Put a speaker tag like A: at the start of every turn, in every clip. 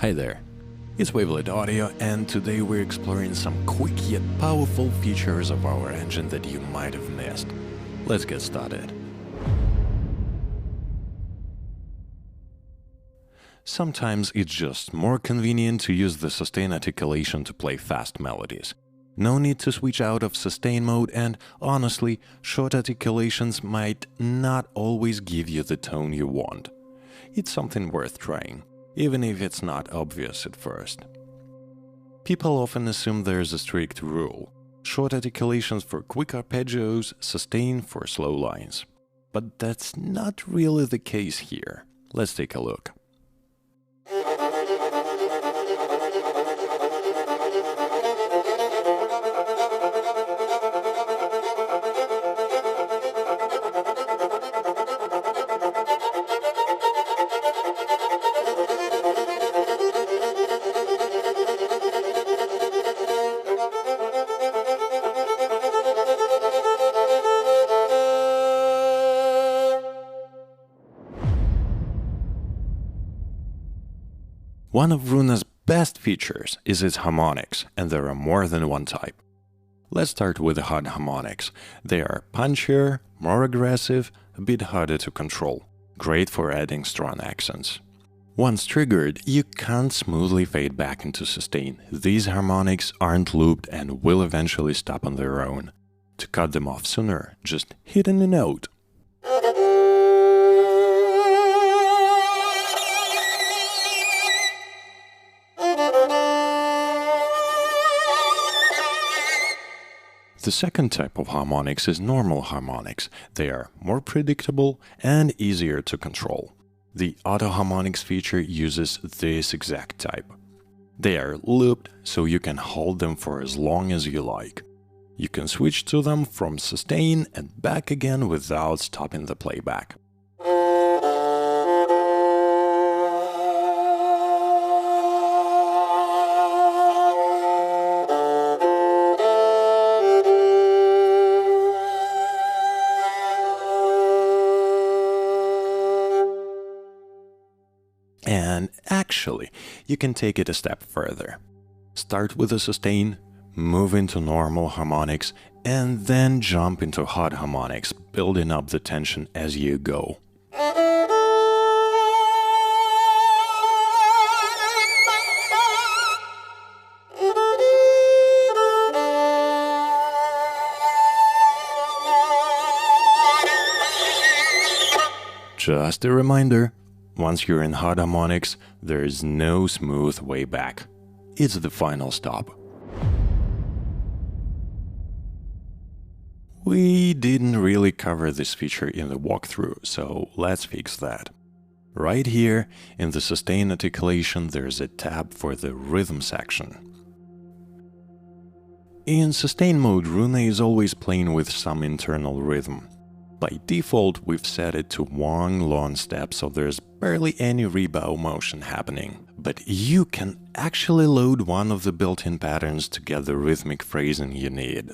A: Hi there, it's Wavelet Audio, and today we're exploring some quick yet powerful features of our engine that you might have missed. Let's get started. Sometimes it's just more convenient to use the sustain articulation to play fast melodies. No need to switch out of sustain mode, and honestly, short articulations might not always give you the tone you want. It's something worth trying, even if it's not obvious at first. People often assume there's a strict rule: short articulations for quick arpeggios, sustain for slow lines. But that's not really the case here. Let's take a look. One of Runa's best features is its harmonics, and there are more than one type. Let's start with the hard harmonics. They are punchier, more aggressive, a bit harder to control, great for adding strong accents. Once triggered, you can't smoothly fade back into sustain. These harmonics aren't looped and will eventually stop on their own. To cut them off sooner, just hit in a note. The second type of harmonics is normal harmonics. They are more predictable and easier to control. The auto harmonics feature uses this exact type. They are looped, so you can hold them for as long as you like. You can switch to them from sustain and back again without stopping the playback. And actually, you can take it a step further. Start with a sustain, move into normal harmonics, and then jump into hard harmonics, building up the tension as you go. Just a reminder, once you're in hard harmonics, there's no smooth way back. It's the final stop. We didn't really cover this feature in the walkthrough, so let's fix that. Right here, in the sustain articulation, there's a tab for the rhythm section. In sustain mode, Runa is always playing with some internal rhythm. By default, we've set it to one long step, so there's barely any rebound motion happening. But you can actually load one of the built-in patterns to get the rhythmic phrasing you need.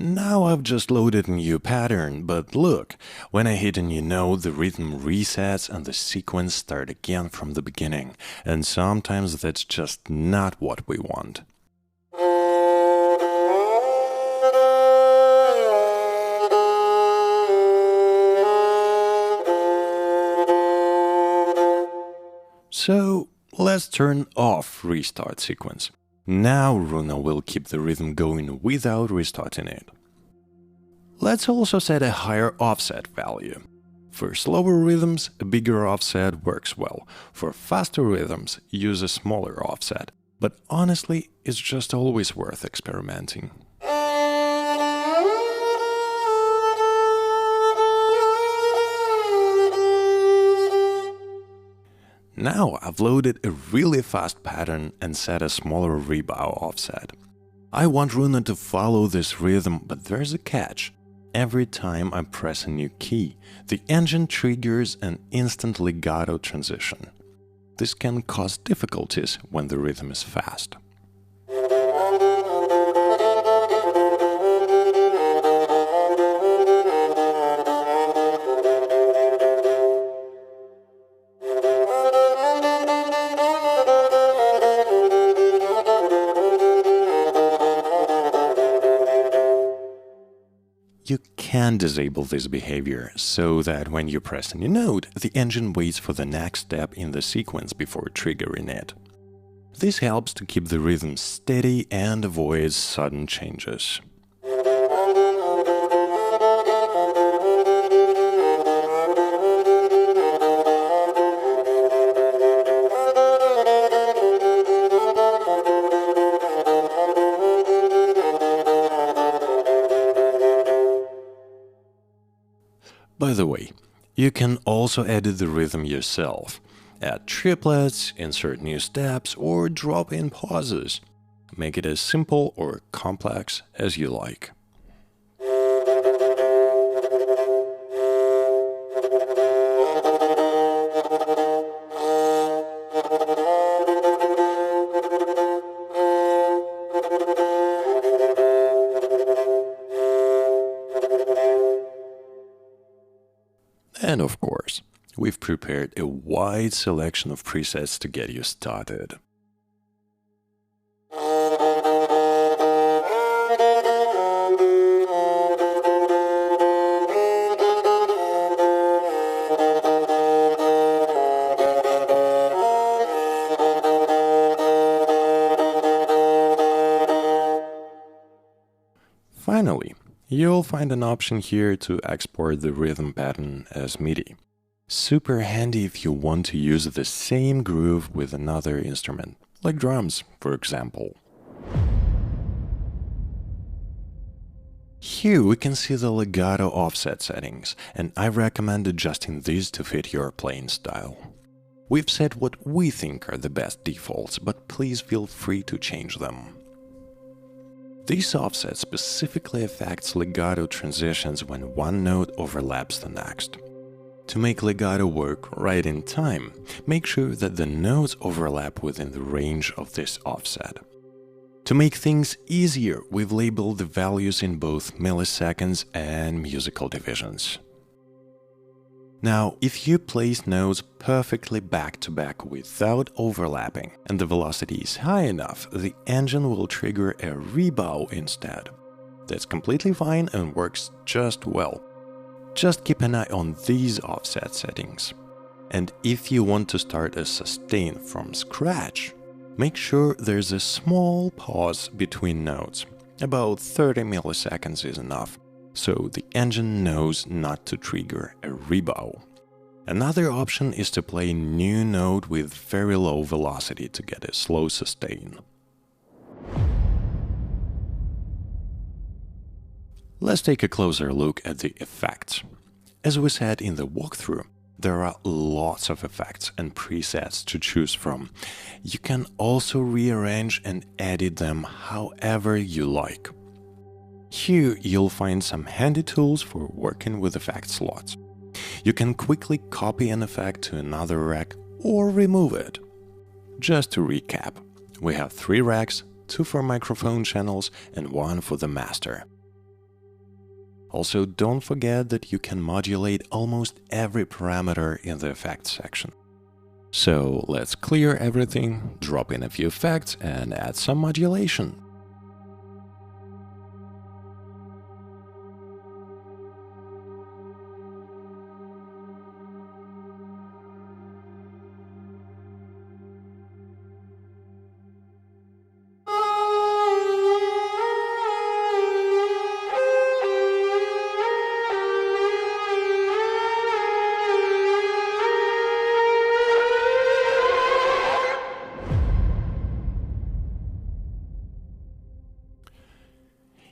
A: Now I've just loaded a new pattern, but look, when I hit a new note, the rhythm resets and the sequence starts again from the beginning, and sometimes that's just not what we want. So let's turn off restart sequence. Now Runa will keep the rhythm going without restarting it. Let's also set a higher offset value. For slower rhythms, a bigger offset works well. For faster rhythms, use a smaller offset. But honestly, it's just always worth experimenting. Now I've loaded a really fast pattern and set a smaller rebound offset. I want Runa to follow this rhythm, but there's a catch. Every time I press a new key, the engine triggers an instant legato transition. This can cause difficulties when the rhythm is fast. can disable this behavior so that when you press any note, the engine waits for the next step in the sequence before triggering it. This helps to keep the rhythm steady and avoids sudden changes. By the way, you can also edit the rhythm yourself. Add triplets, insert new steps, or drop in pauses. Make it as simple or complex as you like. And of course, we've prepared a wide selection of presets to get you started. Finally, you'll find an option here to export the rhythm pattern as MIDI. Super handy if you want to use the same groove with another instrument, like drums, for example. Here we can see the legato offset settings, and I recommend adjusting these to fit your playing style. We've set what we think are the best defaults, but please feel free to change them. This offset specifically affects legato transitions when one note overlaps the next. To make legato work right in time, make sure that the notes overlap within the range of this offset. To make things easier, we've labeled the values in both milliseconds and musical divisions. Now, if you place notes perfectly back-to-back without overlapping and the velocity is high enough, the engine will trigger a rebound instead. That's completely fine and works just well. Just keep an eye on these offset settings. And if you want to start a sustain from scratch, make sure there's a small pause between notes. About 30 milliseconds is enough, so the engine knows not to trigger a rebound. Another option is to play a new note with very low velocity to get a slow sustain. Let's take a closer look at the effects. As we said in the walkthrough, there are lots of effects and presets to choose from. You can also rearrange and edit them however you like. Here you'll find some handy tools for working with effect slots. You can quickly copy an effect to another rack or remove it. Just to recap, we have 3 racks, 2 for microphone channels and 1 for the master. Also, don't forget that you can modulate almost every parameter in the effects section. So let's clear everything, drop in a few effects and add some modulation.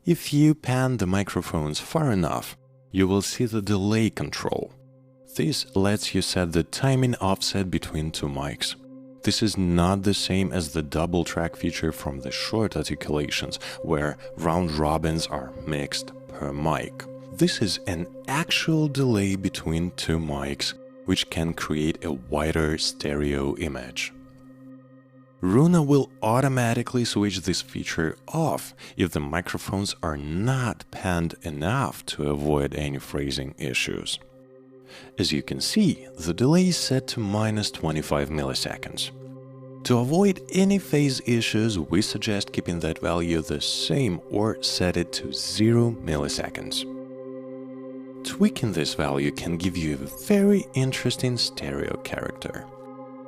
A: If you pan the microphones far enough, you will see the delay control. This lets you set the timing offset between 2 mics. This is not the same as the double track feature from the short articulations, where round robins are mixed per mic. This is an actual delay between 2 mics, which can create a wider stereo image. Runa will automatically switch this feature off if the microphones are not panned enough to avoid any phrasing issues. As you can see, the delay is set to -25 milliseconds. To avoid any phase issues, we suggest keeping that value the same or set it to 0 milliseconds. tweaking this value can give you a very interesting stereo character.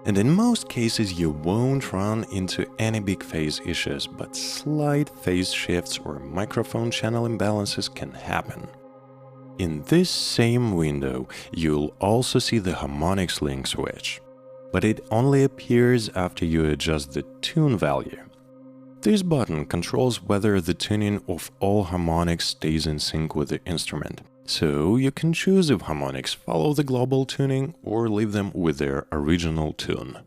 A: And in most cases you won't run into any big phase issues, but slight phase shifts or microphone channel imbalances can happen. In this same window, you'll also see the harmonics link switch, but it only appears after you adjust the tune value. This button controls whether the tuning of all harmonics stays in sync with the instrument, so you can choose if harmonics follow the global tuning or leave them with their original tune.